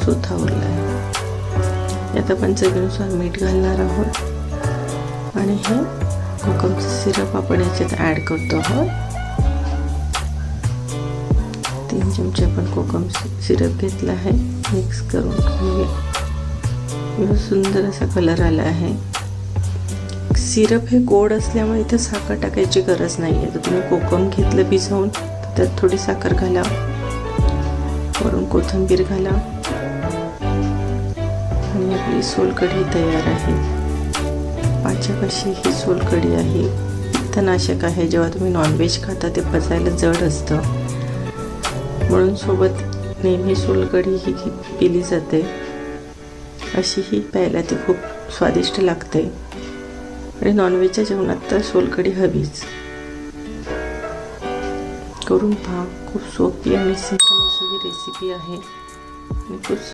चौथा उरला आहे. यात आपण चवीनुसार मीठ घालणार आहोत आणि हे कोकमचं सिरप आपण याच्यात ॲड करतो आहोत. 3 चमचे आपण कोकम सिरप घेतला आहे. मिक्स करून घेऊया. एवढा सुंदर असा कलर आला आहे. सिरप हे गोड असल्यामुळे इथे साखर टाकायची गरज नाही आहे. तर तुम्ही कोकम घेतलं भिजवून, त्यात थोडी साखर घाला, वरून कोथिंबीर घाला आणि आपली सोलकढी तयार आहे. पाचक अशी ही सोलकढी आहे. पित्तनाशक आहे. जेव्हा तुम्ही नॉनव्हेज खाता ते पचायला जड असतं, म्हणून सोबत नेहमी सोलकढी ही पिली जाते. अशी ही प्यायला ती खूप स्वादिष्ट लागते आणि नॉनव्हेजच्या जेवणात तर सोलकढी हवीच. करून पहा. खूप सोपी आणि सिंपल अशी ही रेसिपी आहे आणि खूप